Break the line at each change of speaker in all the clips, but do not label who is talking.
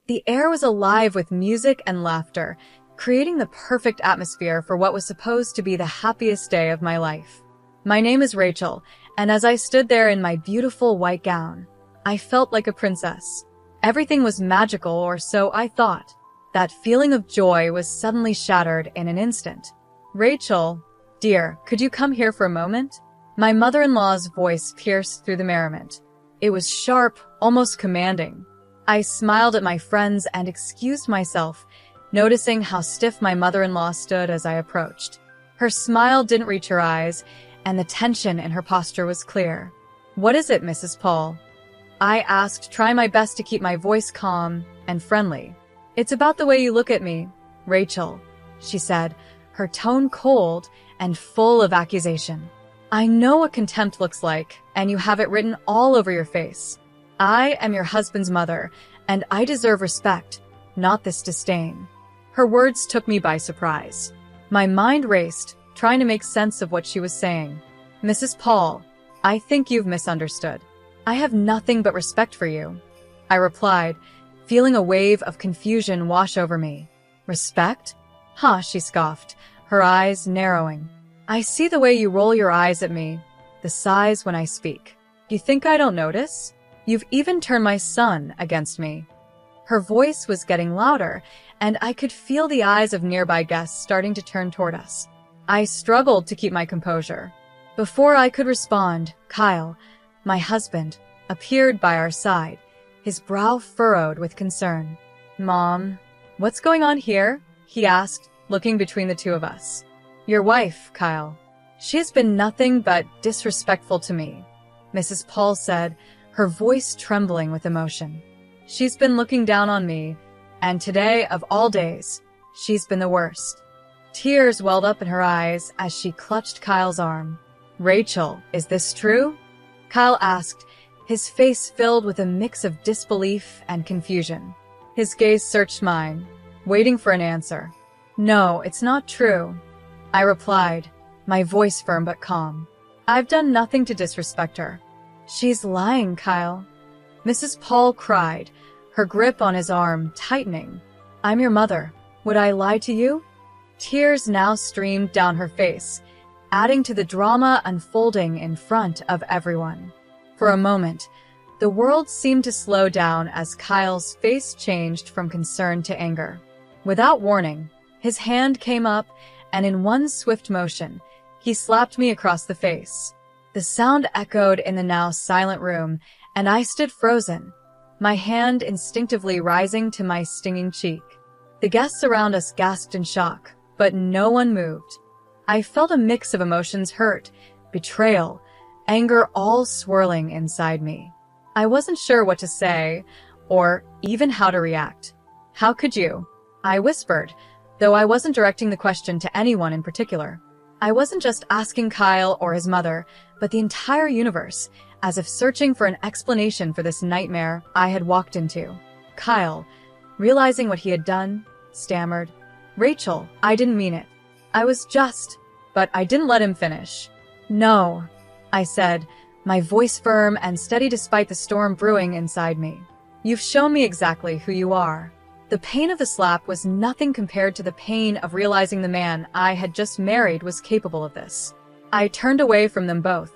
The air was alive with music and laughter, creating the perfect atmosphere for what was supposed to be the happiest day of my life. My name is Rachel, and as I stood there in my beautiful white gown, I felt like a princess. Everything was magical, or so I thought. That feeling of joy was suddenly shattered in an instant. "Rachel, dear, could you come here for a moment?" My mother-in-law's voice pierced through the merriment. It was sharp, almost commanding. I smiled at my friends and excused myself, noticing how stiff my mother-in-law stood as I approached. Her smile didn't reach her eyes, and the tension in her posture was clear. "What is it, Mrs. Paul?" I asked, trying my best to keep my voice calm and friendly. "It's about the way you look at me, Rachel," she said, her tone cold and full of accusation. "I know what contempt looks like, and you have it written all over your face. I am your husband's mother, and I deserve respect, not this disdain." Her words took me by surprise. My mind raced, trying to make sense of what she was saying. "Mrs. Paul, I think you've misunderstood. I have nothing but respect for you," I replied, feeling a wave of confusion wash over me. "Respect? Huh," she scoffed, her eyes narrowing. "I see the way you roll your eyes at me, the sighs when I speak. You think I don't notice? You've even turned my son against me." Her voice was getting louder, and I could feel the eyes of nearby guests starting to turn toward us. I struggled to keep my composure. Before I could respond, Kyle, my husband, appeared by our side, his brow furrowed with concern. "Mom, what's going on here?" he asked, looking between the two of us. "Your wife, Kyle. She has been nothing but disrespectful to me," Mrs. Paul said, her voice trembling with emotion. "She's been looking down on me, and today, of all days, she's been the worst." Tears welled up in her eyes as she clutched Kyle's arm. "Rachel, is this true?" Kyle asked, his face filled with a mix of disbelief and confusion. His gaze searched mine, waiting for an answer. "No, it's not true," I replied, my voice firm but calm. "I've done nothing to disrespect her." "She's lying, Kyle," Mrs. Paul cried, her grip on his arm tightening. "I'm your mother. Would I lie to you?" Tears now streamed down her face, adding to the drama unfolding in front of everyone. For a moment, the world seemed to slow down as Kyle's face changed from concern to anger. Without warning, his hand came up, and in one swift motion, he slapped me across the face. The sound echoed in the now silent room, and I stood frozen, my hand instinctively rising to my stinging cheek. The guests around us gasped in shock, but no one moved. I felt a mix of emotions: hurt, betrayal, anger, all swirling inside me. I wasn't sure what to say, or even how to react. "How could you?" I whispered, though I wasn't directing the question to anyone in particular. I wasn't just asking Kyle or his mother, but the entire universe, as if searching for an explanation for this nightmare I had walked into. Kyle, realizing what he had done, stammered, "Rachel, I didn't mean it. I was just..." But I didn't let him finish. "No," I said, my voice firm and steady despite the storm brewing inside me. "You've shown me exactly who you are." The pain of the slap was nothing compared to the pain of realizing the man I had just married was capable of this. I turned away from them both,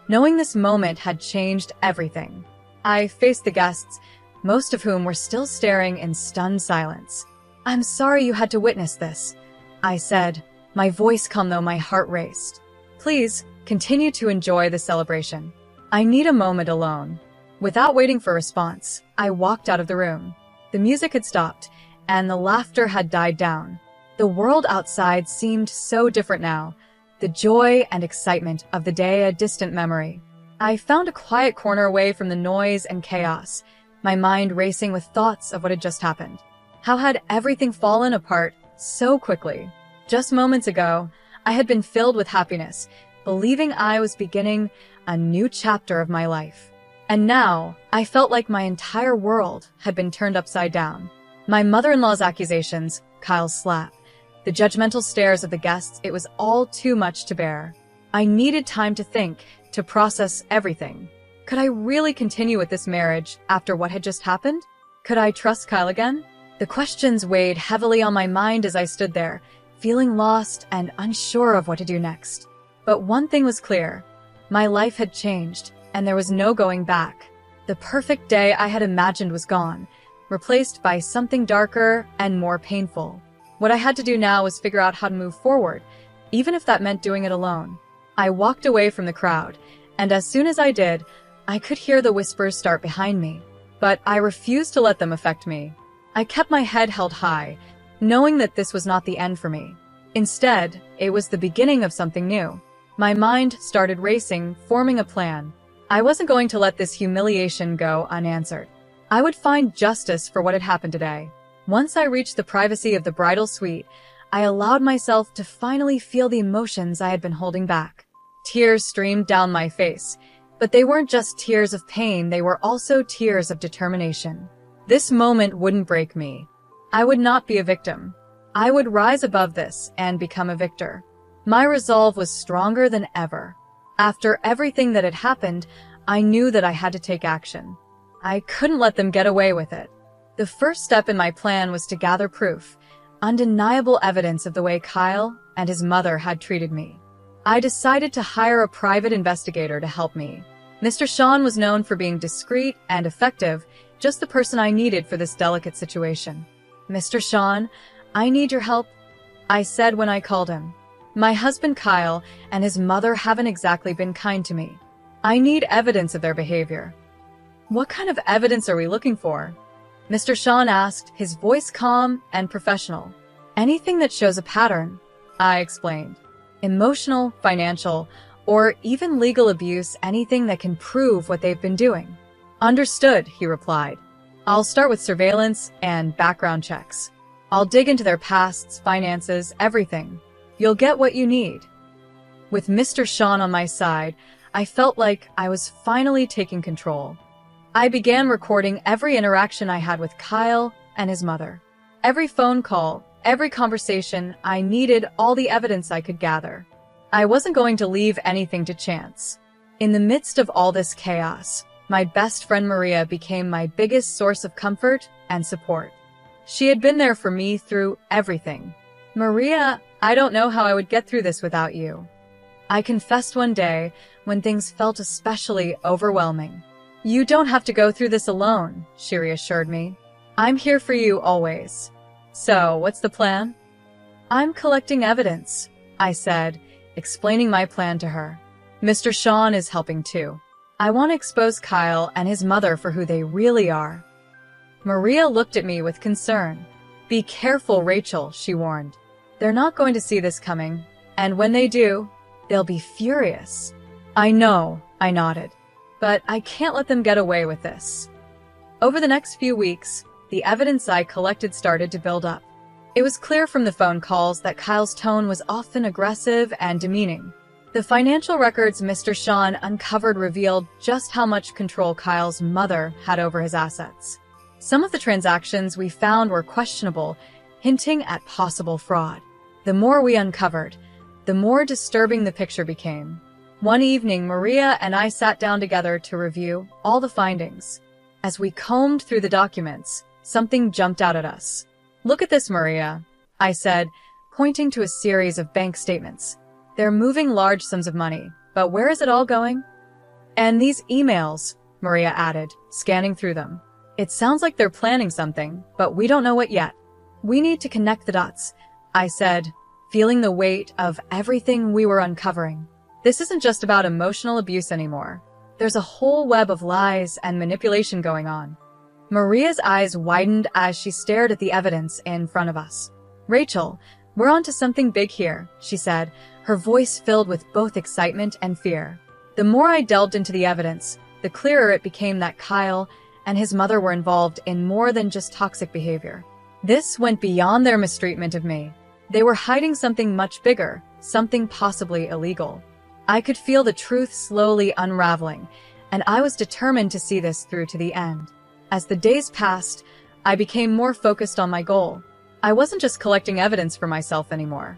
knowing this moment had changed everything. I faced the guests, most of whom were still staring in stunned silence. "I'm sorry you had to witness this," I said, my voice calm though my heart raced. "Please, continue to enjoy the celebration. I need a moment alone." Without waiting for a response, I walked out of the room. The music had stopped, and the laughter had died down. The world outside seemed so different now, the joy and excitement of the day a distant memory. I found a quiet corner away from the noise and chaos, my mind racing with thoughts of what had just happened. How had everything fallen apart so quickly? Just moments ago, I had been filled with happiness, believing I was beginning a new chapter of my life. And now, I felt like my entire world had been turned upside down. My mother-in-law's accusations, Kyle's slap, the judgmental stares of the guests, it was all too much to bear. I needed time to think, to process everything. Could I really continue with this marriage after what had just happened? Could I trust Kyle again? The questions weighed heavily on my mind as I stood there, feeling lost and unsure of what to do next. But one thing was clear. My life had changed, and there was no going back. The perfect day I had imagined was gone, replaced by something darker and more painful. What I had to do now was figure out how to move forward, even if that meant doing it alone. I walked away from the crowd, and as soon as I did, I could hear the whispers start behind me. But I refused to let them affect me. I kept my head held high, knowing that this was not the end for me. Instead, it was the beginning of something new. My mind started racing, forming a plan. I wasn't going to let this humiliation go unanswered. I would find justice for what had happened today. Once I reached the privacy of the bridal suite, I allowed myself to finally feel the emotions I had been holding back. Tears streamed down my face, but they weren't just tears of pain, they were also tears of determination. This moment wouldn't break me. I would not be a victim. I would rise above this and become a victor. My resolve was stronger than ever. After everything that had happened, I knew that I had to take action. I couldn't let them get away with it. The first step in my plan was to gather proof, undeniable evidence of the way Kyle and his mother had treated me. I decided to hire a private investigator to help me. Mr. Sean was known for being discreet and effective, just the person I needed for this delicate situation. "Mr. Sean, I need your help," I said when I called him. "My husband Kyle and his mother haven't exactly been kind to me. I need evidence of their behavior." "What kind of evidence are we looking for?" Mr. Sean asked, his voice calm and professional. "Anything that shows a pattern," I explained. "Emotional, financial, or even legal abuse, anything that can prove what they've been doing." "Understood," he replied. "I'll start with surveillance and background checks. I'll dig into their pasts, finances, everything. You'll get what you need." With Mr. Sean on my side, I felt like I was finally taking control. I began recording every interaction I had with Kyle and his mother. Every phone call, every conversation, I needed all the evidence I could gather. I wasn't going to leave anything to chance. In the midst of all this chaos, my best friend Maria became my biggest source of comfort and support. She had been there for me through everything. "Maria, I don't know how I would get through this without you," I confessed one day when things felt especially overwhelming. "You don't have to go through this alone," she reassured me. "I'm here for you always." "So, what's the plan?" "I'm collecting evidence," I said, explaining my plan to her. "Mr. Sean is helping too. I want to expose Kyle and his mother for who they really are." Maria looked at me with concern. "Be careful, Rachel," she warned. "They're not going to see this coming, and when they do, they'll be furious." "I know," I nodded. "But I can't let them get away with this." Over the next few weeks, the evidence I collected started to build up. It was clear from the phone calls that Kyle's tone was often aggressive and demeaning. The financial records Mr. Sean uncovered revealed just how much control Kyle's mother had over his assets. Some of the transactions we found were questionable, hinting at possible fraud. The more we uncovered, the more disturbing the picture became. One evening, Maria and I sat down together to review all the findings. As we combed through the documents, something jumped out at us. "Look at this, Maria," I said, pointing to a series of bank statements. "They're moving large sums of money, but where is it all going?" "And these emails," Maria added, scanning through them. "It sounds like they're planning something, but we don't know what yet." "We need to connect the dots," I said, feeling the weight of everything we were uncovering. "This isn't just about emotional abuse anymore. There's a whole web of lies and manipulation going on." Maria's eyes widened as she stared at the evidence in front of us. "Rachel, we're onto something big here," she said, her voice filled with both excitement and fear. The more I delved into the evidence, the clearer it became that Kyle and his mother were involved in more than just toxic behavior. This went beyond their mistreatment of me. They were hiding something much bigger, something possibly illegal. I could feel the truth slowly unraveling, and I was determined to see this through to the end. As the days passed, I became more focused on my goal. I wasn't just collecting evidence for myself anymore.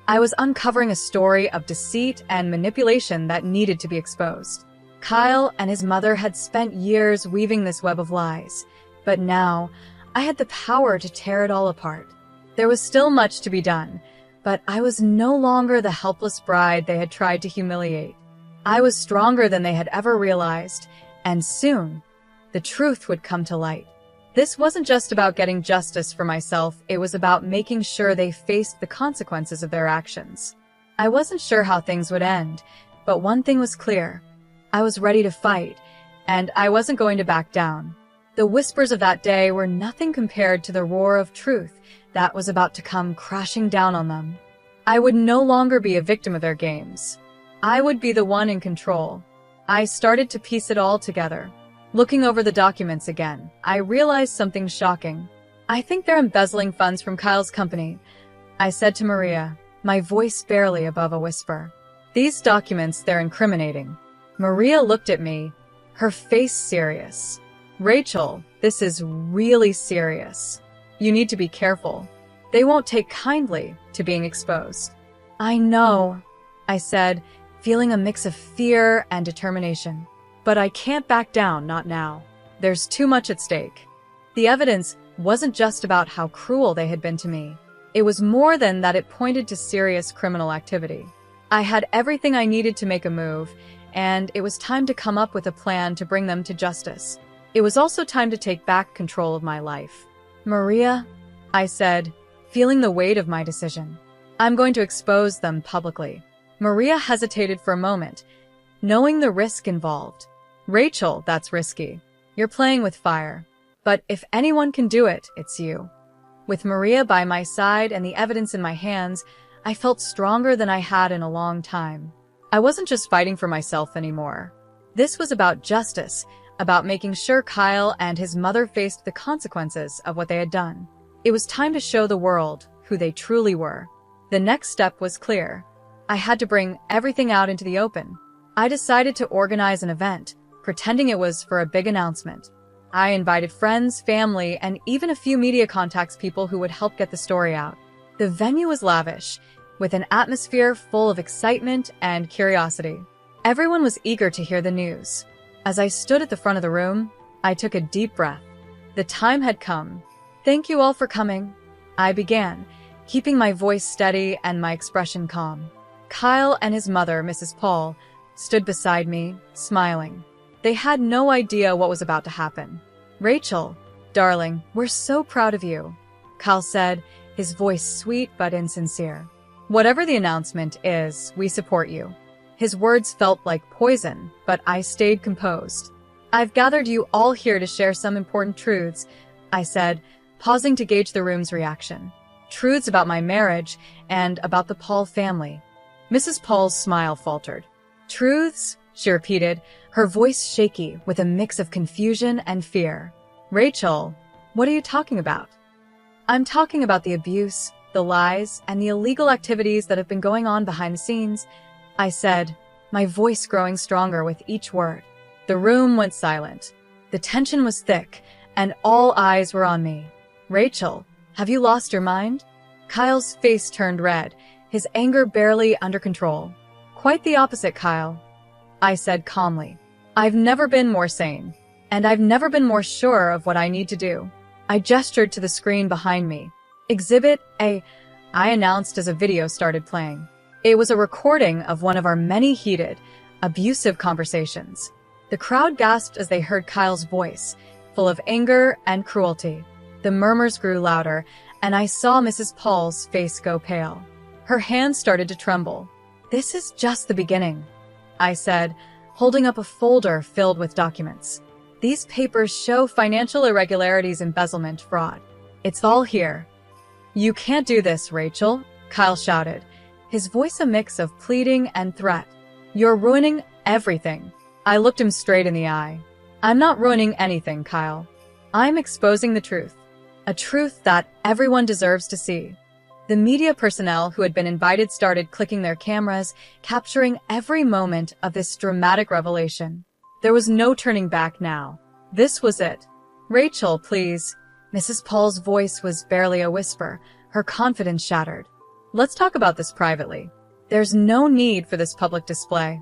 I was uncovering a story of deceit and manipulation that needed to be exposed. Kyle and his mother had spent years weaving this web of lies, But now, I had the power to tear it all apart. There was still much to be done, but I was no longer the helpless bride they had tried to humiliate. I was stronger than they had ever realized, and soon, the truth would come to light. This wasn't just about getting justice for myself, it was about making sure they faced the consequences of their actions. I wasn't sure how things would end, but one thing was clear. I was ready to fight, and I wasn't going to back down. The whispers of that day were nothing compared to the roar of truth that was about to come crashing down on them. I would no longer be a victim of their games. I would be the one in control. I started to piece it all together. Looking over the documents again, I realized something shocking. I think they're embezzling funds from Kyle's company, I said to Maria, my voice barely above a whisper. These documents, they're incriminating. Maria looked at me, her face serious. Rachel, this is really serious. You need to be careful. They won't take kindly to being exposed. I know, I said, feeling a mix of fear and determination. But I can't back down, not now. There's too much at stake. The evidence wasn't just about how cruel they had been to me. It was more than that, it pointed to serious criminal activity. I had everything I needed to make a move, and it was time to come up with a plan to bring them to justice. It was also time to take back control of my life. Maria, I said, feeling the weight of my decision. I'm going to expose them publicly. Maria hesitated for a moment, knowing the risk involved. Rachel, that's risky. You're playing with fire. But if anyone can do it, it's you. With Maria by my side and the evidence in my hands, I felt stronger than I had in a long time. I wasn't just fighting for myself anymore. This was about justice, about making sure Kyle and his mother faced the consequences of what they had done. It was time to show the world who they truly were. The next step was clear. I had to bring everything out into the open. I decided to organize an event, pretending it was for a big announcement. I invited friends, family, and even a few media contacts, people who would help get the story out. The venue was lavish, with an atmosphere full of excitement and curiosity. Everyone was eager to hear the news. As I stood at the front of the room, I took a deep breath. The time had come. Thank you all for coming, I began, keeping my voice steady and my expression calm. Kyle and his mother, Mrs. Paul, stood beside me, smiling. They had no idea what was about to happen. Rachel, darling, we're so proud of you, Kyle said, his voice sweet but insincere. Whatever the announcement is, we support you. His words felt like poison, but I stayed composed. I've gathered you all here to share some important truths, I said, pausing to gauge the room's reaction. Truths about my marriage and about the Paul family. Mrs. Paul's smile faltered. Truths? She repeated, her voice shaky with a mix of confusion and fear. Rachel, what are you talking about? I'm talking about the abuse, the lies, and the illegal activities that have been going on behind the scenes, I said, my voice growing stronger with each word. The room went silent. The tension was thick, and all eyes were on me. Rachel, have you lost your mind? Kyle's face turned red, his anger barely under control. Quite the opposite, Kyle, I said calmly. I've never been more sane, and I've never been more sure of what I need to do. I gestured to the screen behind me. Exhibit A, I announced as a video started playing. It was a recording of one of our many heated, abusive conversations. The crowd gasped as they heard Kyle's voice, full of anger and cruelty. The murmurs grew louder, and I saw Mrs. Paul's face go pale. Her hands started to tremble. This is just the beginning, I said, holding up a folder filled with documents. These papers show financial irregularities, embezzlement, fraud. It's all here. You can't do this, Rachel, Kyle shouted, his voice a mix of pleading and threat. You're ruining everything. I looked him straight in the eye. I'm not ruining anything, Kyle. I'm exposing the truth. A truth that everyone deserves to see. The media personnel who had been invited started clicking their cameras, capturing every moment of this dramatic revelation. There was no turning back now. This was it. Rachel, please. Mrs. Paul's voice was barely a whisper, her confidence shattered. Let's talk about this privately. There's no need for this public display.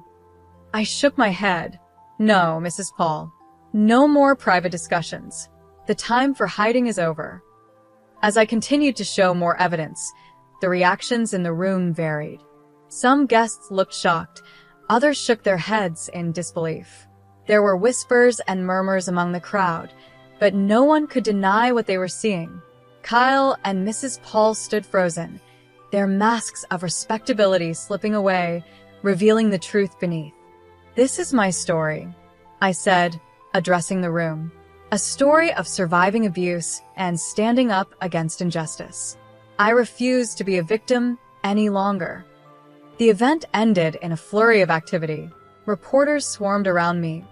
I shook my head. No, Mrs. Paul. No more private discussions. The time for hiding is over. As I continued to show more evidence, the reactions in the room varied. Some guests looked shocked, others shook their heads in disbelief. There were whispers and murmurs among the crowd, but no one could deny what they were seeing. Kyle and Mrs. Paul stood frozen, their masks of respectability slipping away, revealing the truth beneath. "This is my story," I said, addressing the room. "A story of surviving abuse and standing up against injustice. I refuse to be a victim any longer." The event ended in a flurry of activity. Reporters swarmed around me,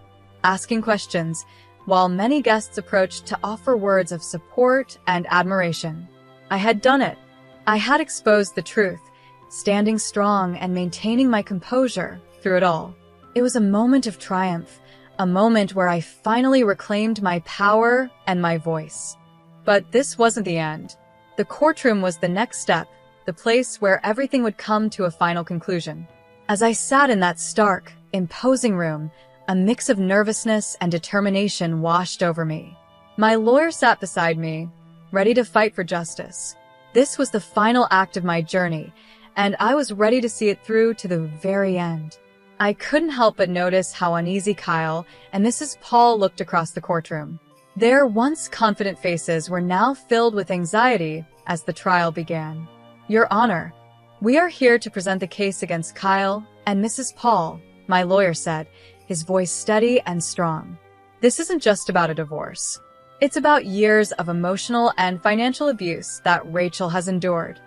asking questions, while many guests approached to offer words of support and admiration. I had done it. I had exposed the truth, standing strong and maintaining my composure through it all. It was a moment of triumph, a moment where I finally reclaimed my power and my voice. But this wasn't the end. The courtroom was the next step, the place where everything would come to a final conclusion. As I sat in that stark, imposing room, a mix of nervousness and determination washed over me. My lawyer sat beside me, ready to fight for justice. This was the final act of my journey, and I was ready to see it through to the very end. I couldn't help but notice how uneasy Kyle and Mrs. Paul looked across the courtroom. Their once confident faces were now filled with anxiety as the trial began. "Your Honor, we are here to present the case against Kyle and Mrs. Paul," my lawyer said, his voice steady and strong. "This isn't just about a divorce. It's about years of emotional and financial abuse that Rachel has endured."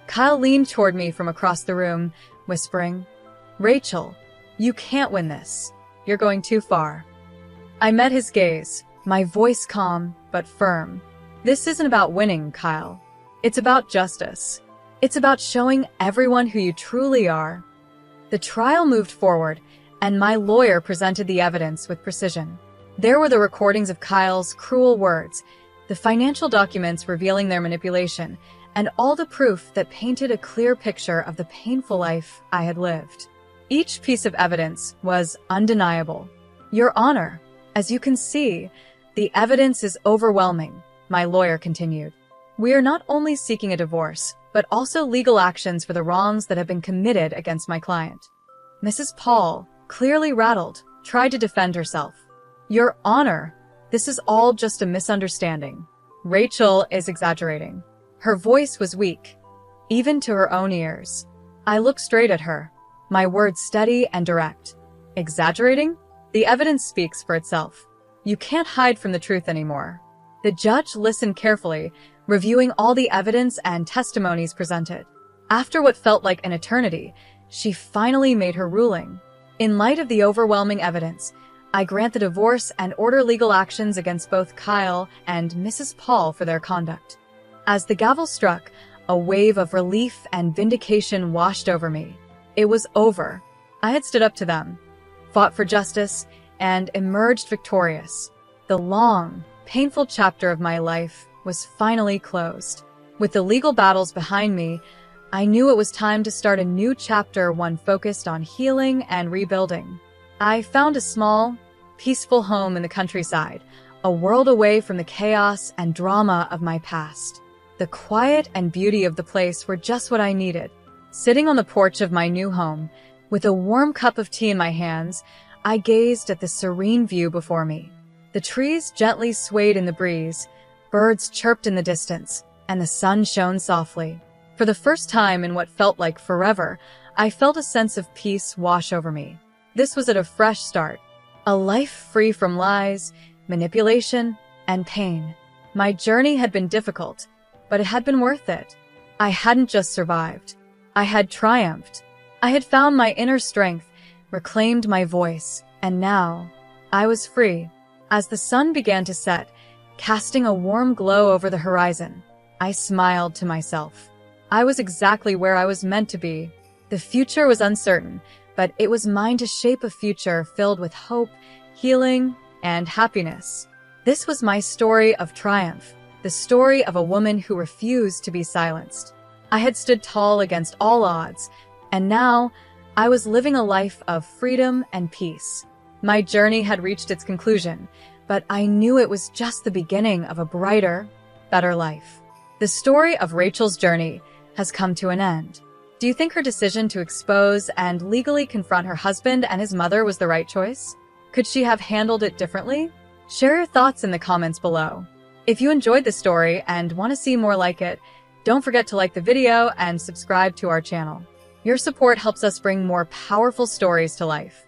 Kyle leaned toward me from across the room, whispering, "Rachel, you can't win this. You're going too far." I met his gaze, my voice calm but firm. "This isn't about winning, Kyle. It's about justice. It's about showing everyone who you truly are." The trial moved forward, and my lawyer presented the evidence with precision. There were the recordings of Kyle's cruel words, the financial documents revealing their manipulation, and all the proof that painted a clear picture of the painful life I had lived. Each piece of evidence was undeniable. "Your Honor, as you can see, the evidence is overwhelming," my lawyer continued. "We are not only seeking a divorce, but also legal actions for the wrongs that have been committed against my client." Mrs. Paul, clearly rattled, tried to defend herself. "Your Honor, this is all just a misunderstanding. Rachel is exaggerating." Her voice was weak, even to her own ears. I looked straight at her, my words steady and direct. "Exaggerating? The evidence speaks for itself. You can't hide from the truth anymore." The judge listened carefully, reviewing all the evidence and testimonies presented. After what felt like an eternity, she finally made her ruling. "In light of the overwhelming evidence, I grant the divorce and order legal actions against both Kyle and Mrs. Paul for their conduct." As the gavel struck, a wave of relief and vindication washed over me. It was over. I had stood up to them, fought for justice, and emerged victorious. The long, painful chapter of my life was finally closed. With the legal battles behind me, I knew it was time to start a new chapter, one focused on healing and rebuilding. I found a small, peaceful home in the countryside, a world away from the chaos and drama of my past. The quiet and beauty of the place were just what I needed. Sitting on the porch of my new home, with a warm cup of tea in my hands, I gazed at the serene view before me. The trees gently swayed in the breeze, birds chirped in the distance, and the sun shone softly. For the first time in what felt like forever, I felt a sense of peace wash over me. This was a fresh start, a life free from lies, manipulation, and pain. My journey had been difficult, but it had been worth it. I hadn't just survived. I had triumphed. I had found my inner strength, reclaimed my voice, and now I was free. As the sun began to set, casting a warm glow over the horizon, I smiled to myself. I was exactly where I was meant to be. The future was uncertain, but it was mine to shape a future filled with hope, healing, and happiness. This was my story of triumph, the story of a woman who refused to be silenced. I had stood tall against all odds, and now I was living a life of freedom and peace. My journey had reached its conclusion, but I knew it was just the beginning of a brighter, better life. The story of Rachel's journey has come to an end. Do you think her decision to expose and legally confront her husband and his mother was the right choice? Could she have handled it differently? Share your thoughts in the comments below. If you enjoyed the story and want to see more like it, don't forget to like the video and subscribe to our channel. Your support helps us bring more powerful stories to life.